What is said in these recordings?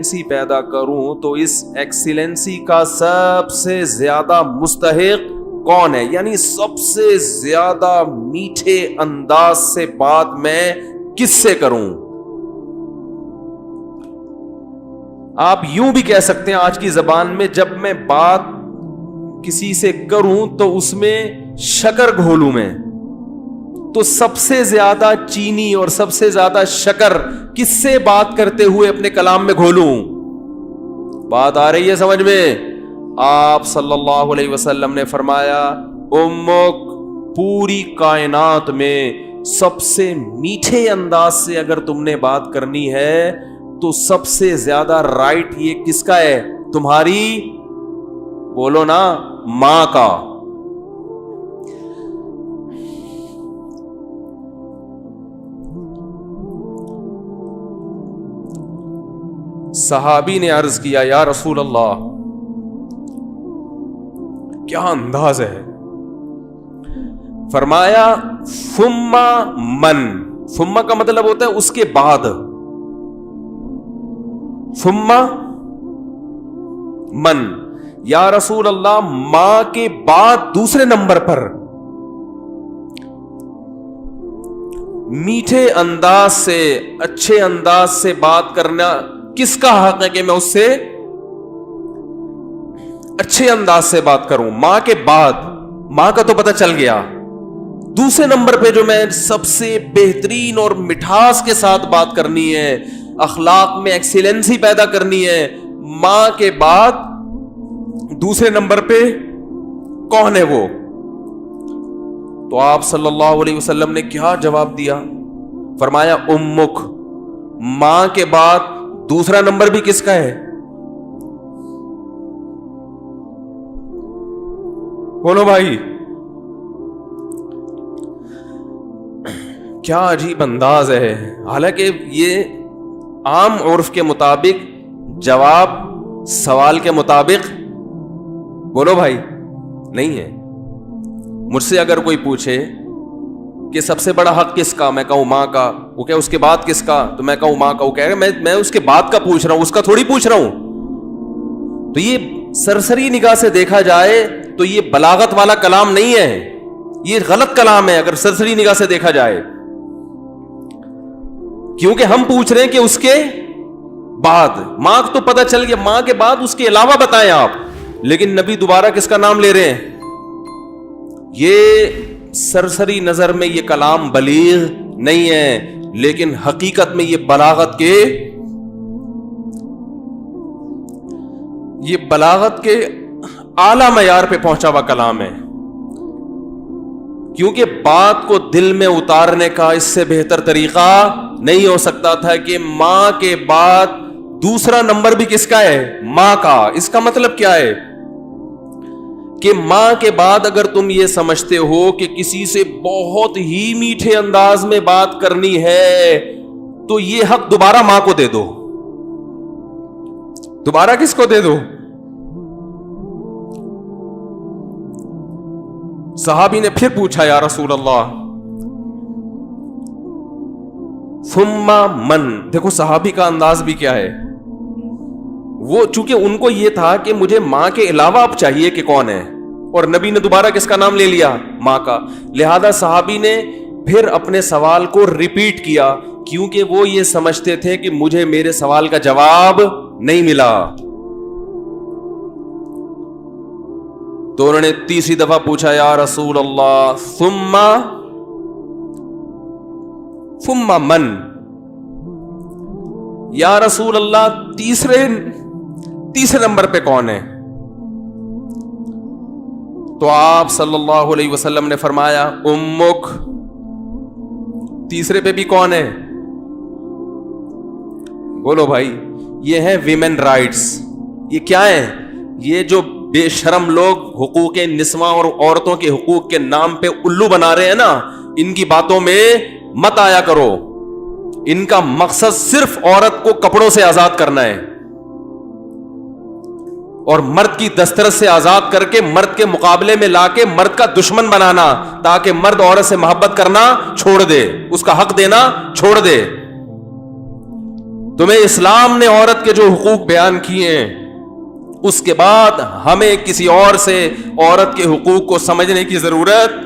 Excellency پیدا کروں تو اس ایکسیلنسی کا سب سے زیادہ مستحق کون ہے؟ یعنی سب سے زیادہ میٹھے انداز سے بات میں کس سے کروں؟ آپ یوں بھی کہہ سکتے ہیں آج کی زبان میں، جب میں بات کسی سے کروں تو اس میں شکر گھولوں میں، تو سب سے زیادہ چینی اور سب سے زیادہ شکر کس سے بات کرتے ہوئے اپنے کلام میں گھولوں؟ بات آ رہی ہے سمجھ میں؟ آپ صلی اللہ علیہ وسلم نے فرمایا امک، پوری کائنات میں سب سے میٹھے انداز سے اگر تم نے بات کرنی ہے تو سب سے زیادہ رائٹ یہ کس کا ہے؟ تمہاری، بولو نا، ماں کا۔ صحابی نے عرض کیا یا رسول اللہ، کیا انداز ہے؟ فرمایا ثم من، ثم کا مطلب ہوتا ہے اس کے بعد، ثم من، یا رسول اللہ ماں کے بعد دوسرے نمبر پر میٹھے انداز سے، اچھے انداز سے بات کرنا کس کا حق ہے کہ میں اس سے اچھے انداز سے بات کروں؟ ماں کے بعد، ماں کا تو پتہ چل گیا، دوسرے نمبر پہ جو میں سب سے بہترین اور مٹھاس کے ساتھ بات کرنی ہے، اخلاق میں ایکسیلنسی پیدا کرنی ہے، ماں کے بعد دوسرے نمبر پہ کون ہے وہ؟ تو آپ صلی اللہ علیہ وسلم نے کیا جواب دیا؟ فرمایا امک، ماں کے بعد دوسرا نمبر بھی کس کا ہے؟ بولو بھائی، کیا عجیب انداز ہے۔ حالانکہ یہ عام عرف کے مطابق جواب سوال کے مطابق، بولو بھائی، نہیں ہے۔ مجھ سے اگر کوئی پوچھے کہ سب سے بڑا حق کس کا، میں کہوں ماں کا، وہ کہ اس کے بعد کس کا، تو میں کہوں ماں کا، وہ کہے گا میں اس کے بعد کا پوچھ رہا ہوں، اس کا تھوڑی پوچھ رہا ہوں۔ تو یہ سرسری نگاہ سے دیکھا جائے تو یہ بلاغت والا کلام نہیں ہے، یہ غلط کلام ہے اگر سرسری نگاہ سے دیکھا جائے، کیونکہ ہم پوچھ رہے ہیں کہ اس کے بعد، ماں تو پتہ چل گیا، ماں کے بعد اس کے علاوہ بتائیں آپ، لیکن نبی دوبارہ کس کا نام لے رہے ہیں؟ یہ سرسری نظر میں یہ کلام بلیغ نہیں ہے، لیکن حقیقت میں یہ بلاغت کے اعلی معیار پہ پہنچا ہوا کلام ہے، کیونکہ بات کو دل میں اتارنے کا اس سے بہتر طریقہ نہیں ہو سکتا تھا کہ ماں کے بعد دوسرا نمبر بھی کس کا ہے؟ ماں کا۔ اس کا مطلب کیا ہے کہ ماں کے بعد اگر تم یہ سمجھتے ہو کہ کسی سے بہت ہی میٹھے انداز میں بات کرنی ہے تو یہ حق دوبارہ ماں کو دے دو۔ دوبارہ کس کو دے دو؟ صحابی نے پھر پوچھا یا رسول اللہ ثم من، دیکھو صحابی کا انداز بھی کیا ہے، وہ چونکہ ان کو یہ تھا کہ مجھے ماں کے علاوہ اب چاہیے کہ کون ہے، اور نبی نے دوبارہ کس کا نام لے لیا؟ ماں کا۔ لہذا صحابی نے پھر اپنے سوال کو ریپیٹ کیا، کیونکہ وہ یہ سمجھتے تھے کہ مجھے میرے سوال کا جواب نہیں ملا۔ تو انہوں نے تیسری دفعہ پوچھا یا رسول اللہ ثم من، یا رسول اللہ تیسرے نمبر پہ کون ہے؟ تو آپ صلی اللہ علیہ وسلم نے فرمایا امک، تیسرے پہ بھی کون ہے؟ بولو بھائی، یہ ہے ویمن رائٹس۔ یہ کیا ہے؟ یہ جو بے شرم لوگ حقوق نسواں اور عورتوں کے حقوق کے نام پہ الو بنا رہے ہیں نا، ان کی باتوں میں مت آیا کرو۔ ان کا مقصد صرف عورت کو کپڑوں سے آزاد کرنا ہے اور مرد کی دسترس سے آزاد کر کے مرد کے مقابلے میں لا کے مرد کا دشمن بنانا، تاکہ مرد عورت سے محبت کرنا چھوڑ دے، اس کا حق دینا چھوڑ دے۔ تمہیں اسلام نے عورت کے جو حقوق بیان کیے ہیں اس کے بعد ہمیں کسی اور سے عورت کے حقوق کو سمجھنے کی ضرورت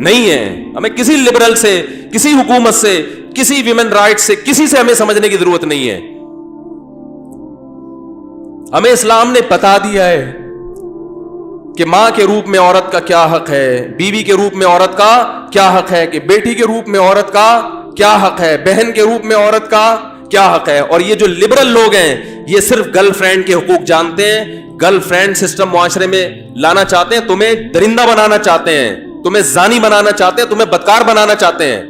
نہیں ہے. ہمیں کسی لبرل سے, کسی حکومت سے, کسی ویمن رائٹ سے, کسی سے ہمیں سمجھنے کی ضرورت نہیں ہے. ہمیں اسلام نے بتا دیا ہے کہ ماں کے روپ میں عورت کا کیا حق ہے, بیوی کے روپ میں عورت کا کیا حق ہے, کہ بیٹی کے روپ میں عورت کا کیا حق ہے, بہن کے روپ میں عورت کا کیا حق ہے. اور یہ جو لبرل لوگ ہیں یہ صرف گرل فرینڈ کے حقوق جانتے ہیں, گرل فرینڈ سسٹم معاشرے میں لانا چاہتے ہیں, تمہیں درندہ بنانا چاہتے ہیں, تمہیں زانی بنانا چاہتے ہیں, تمہیں بدکار بنانا چاہتے ہیں.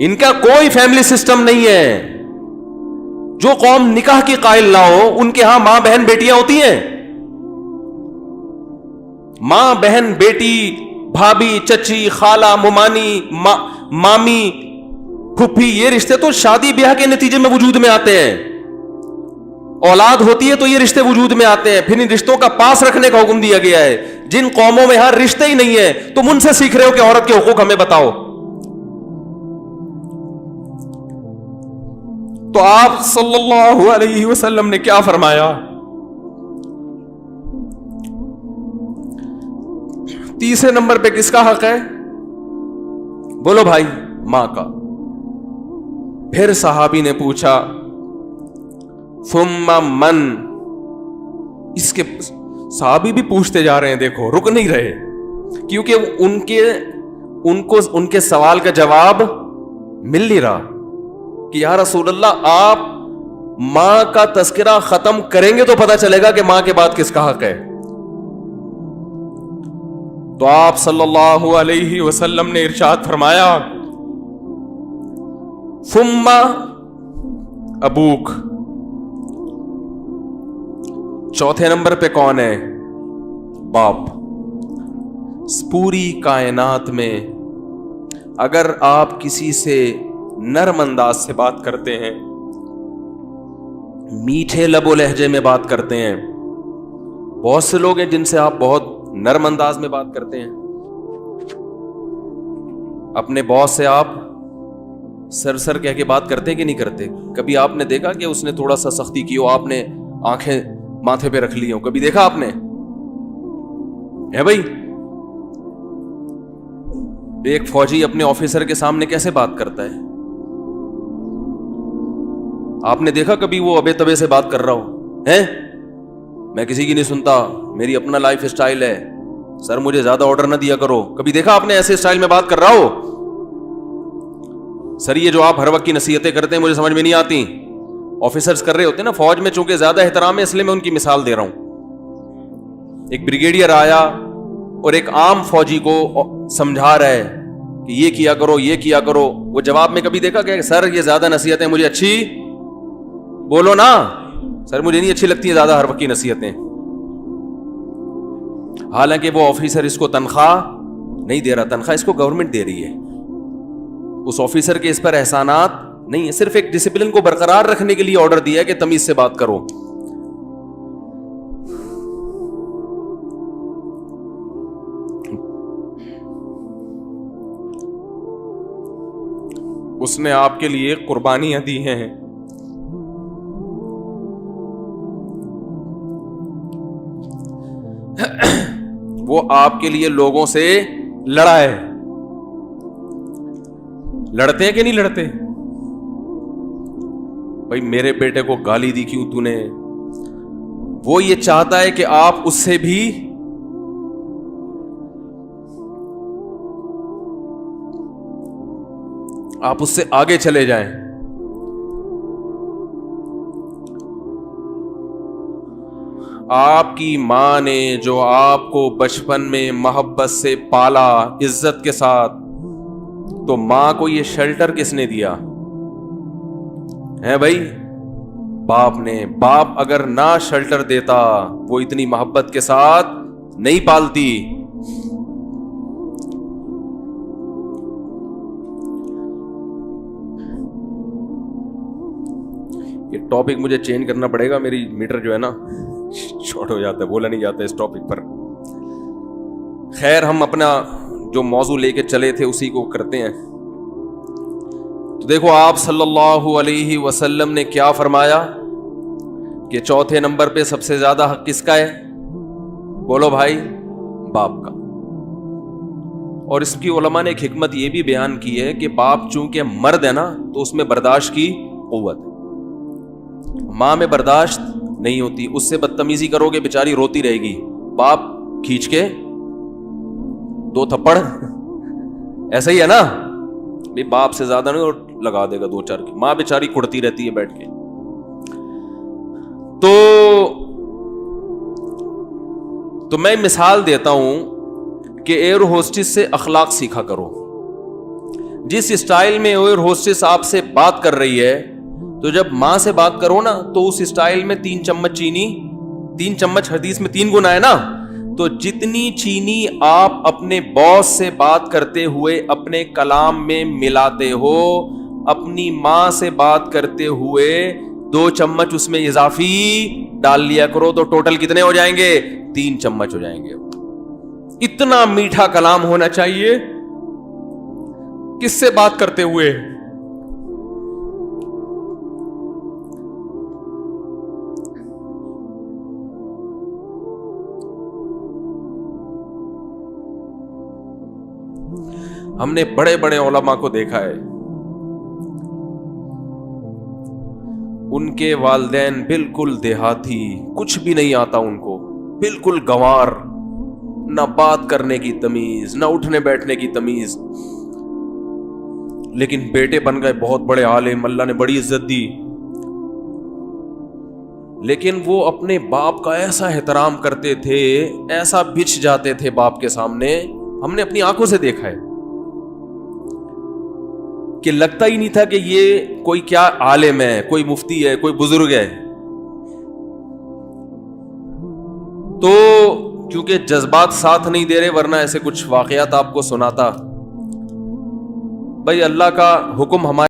ان کا کوئی فیملی سسٹم نہیں ہے. جو قوم نکاح کی قائل نہ ہو ان کے ہاں ماں بہن بیٹیاں ہوتی ہیں. ماں بہن بیٹی, بھابھی, چچی, خالہ, ممانی, مامی, پھپھی, یہ رشتے تو شادی بیاہ کے نتیجے میں وجود میں آتے ہیں. اولاد ہوتی ہے تو یہ رشتے وجود میں آتے ہیں. پھر ان رشتوں کا پاس رکھنے کا حکم دیا گیا ہے. جن قوموں میں ہر رشتے ہی نہیں ہے تم ان سے سیکھ رہے ہو کہ عورت کے حقوق ہمیں بتاؤ. تو آپ صلی اللہ علیہ وسلم نے کیا فرمایا؟ تیسرے نمبر پہ کس کا حق ہے؟ بولو بھائی. ماں کا. پھر صحابی نے پوچھا ثم من. اس کے صحابی بھی پوچھتے جا رہے ہیں, دیکھو رک نہیں رہے, کیونکہ ان کے سوال کا جواب مل نہیں رہا کہ یا رسول اللہ آپ ماں کا تذکرہ ختم کریں گے تو پتہ چلے گا کہ ماں کے بعد کس کا حق ہے. تو آپ صلی اللہ علیہ وسلم نے ارشاد فرمایا ثم ابوک. چوتھے نمبر پہ کون ہے؟ باپ. پوری کائنات میں اگر آپ کسی سے نرم انداز سے بات کرتے ہیں, میٹھے لب و لہجے میں بات کرتے ہیں, بہت سے لوگ ہیں جن سے آپ بہت نرم انداز میں بات کرتے ہیں. اپنے باس سے آپ سر سر کہہ کے بات کرتے کہ نہیں کرتے؟ کبھی آپ نے دیکھا کہ اس نے تھوڑا سا سختی کی ہو, آپ نے آنکھیں ماتھے پہ رکھ لی ہوں؟ کبھی دیکھا آپ نے؟ ہے بھائی. ایک فوجی اپنے آفیسر کے سامنے کیسے بات کرتا ہے؟ آپ نے دیکھا کبھی وہ ابے تبے سے بات کر رہا ہو؟ ہیں میں کسی کی نہیں سنتا, میری اپنا لائف اسٹائل ہے, سر مجھے زیادہ آرڈر نہ دیا کرو. کبھی دیکھا آپ نے ایسے اسٹائل میں بات کر رہا ہو؟ سر یہ جو آپ ہر وقت کی نصیحتیں کرتے ہیں مجھے سمجھ میں نہیں آتی. آفیسرز کر رہے ہوتے ہیں نا فوج میں, چونکہ زیادہ احترام ہے اس لیے میں ان کی مثال دے رہا ہوں. ایک بریگیڈیئر آیا اور ایک عام فوجی کو سمجھا رہا ہے کہ یہ کیا کرو, یہ کیا کرو. وہ جواب میں کبھی دیکھا کہ سر یہ زیادہ نصیحتیں مجھے اچھی, بولو نا سر مجھے نہیں اچھی لگتی زیادہ ہر وقت کی نصیحتیں. حالانکہ وہ آفیسر اس کو تنخواہ نہیں دے رہا, تنخواہ اس کو گورنمنٹ دے رہی ہے. اس آفیسر کے اس پر احسانات نہیں ہے, صرف ایک ڈسپلن کو برقرار رکھنے کے لیے آرڈر دیا ہے کہ تمیز سے بات کرو. اس نے آپ کے لیے قربانیاں دی ہیں, وہ آپ کے لیے لوگوں سے لڑا ہے. لڑتے ہیں کہ نہیں لڑتے؟ بھائی میرے بیٹے کو گالی دی کیوں تو نے؟ وہ یہ چاہتا ہے کہ آپ اس سے بھی آپ اس سے آگے چلے جائیں. آپ کی ماں نے جو آپ کو بچپن میں محبت سے پالا عزت کے ساتھ, تو ماں کو یہ شیلٹر کس نے دیا ہے بھائی؟ باپ نے. باپ اگر نہ شیلٹر دیتا وہ اتنی محبت کے ساتھ نہیں پالتی. یہ ٹاپک مجھے چینج کرنا پڑے گا, میری میٹر جو ہے نا شارٹ ہو جاتا ہے, بولا نہیں جاتا اس ٹاپک پر. خیر ہم اپنا جو موضوع لے کے چلے تھے اسی کو کرتے ہیں. تو دیکھو آپ صلی اللہ علیہ وسلم نے کیا فرمایا کہ چوتھے نمبر پہ سب سے زیادہ حق کس کا ہے؟ بولو بھائی، باپ کا۔ اور اس کی علماء نے ایک حکمت یہ بھی بیان کی ہے کہ باپ چونکہ مرد ہے نا تو اس میں برداشت کی قوت ہے، ماں میں برداشت نہیں ہوتی، اس سے بدتمیزی کرو گے بیچاری روتی رہے گی، باپ کھینچ کے 2 تھپڑ ایسا ہی ہے نا، بھی باپ سے زیادہ نہیں اور لگا دے گا 2-4 کی، ماں بیچاری کڑتی رہتی ہے بیٹھ کے۔ تو میں مثال دیتا ہوں کہ ایئر ہوسٹس سے اخلاق سیکھا کرو۔ جس اسٹائل میں ایئر ہوسٹس آپ سے بات کر رہی ہے تو جب ماں سے بات کرو نا تو اس اسٹائل میں 3 چمچ چینی، 3 چمچ حدیث میں 3 گنا ہے نا، تو جتنی چینی آپ اپنے باس سے بات کرتے ہوئے اپنے کلام میں ملاتے ہو، اپنی ماں سے بات کرتے ہوئے 2 چمچ اس میں اضافی ڈال لیا کرو، تو ٹوٹل کتنے ہو جائیں گے؟ 3 چمچ ہو جائیں گے۔ اتنا میٹھا کلام ہونا چاہیے کس سے بات کرتے ہوئے؟ ہم نے بڑے بڑے علماء کو دیکھا ہے، ان کے والدین بالکل دیہاتی، کچھ بھی نہیں آتا ان کو، بالکل گنوار، نہ بات کرنے کی تمیز، نہ اٹھنے بیٹھنے کی تمیز، لیکن بیٹے بن گئے بہت بڑے عالم، اللہ نے بڑی عزت دی، لیکن وہ اپنے باپ کا ایسا احترام کرتے تھے، ایسا بچھ جاتے تھے باپ کے سامنے، ہم نے اپنی آنکھوں سے دیکھا ہے کہ لگتا ہی نہیں تھا کہ یہ کوئی کیا عالم ہے، کوئی مفتی ہے، کوئی بزرگ ہے۔ تو کیونکہ جذبات ساتھ نہیں دے رہے، ورنہ ایسے کچھ واقعات آپ کو سناتا۔ بھائی اللہ کا حکم ہمارے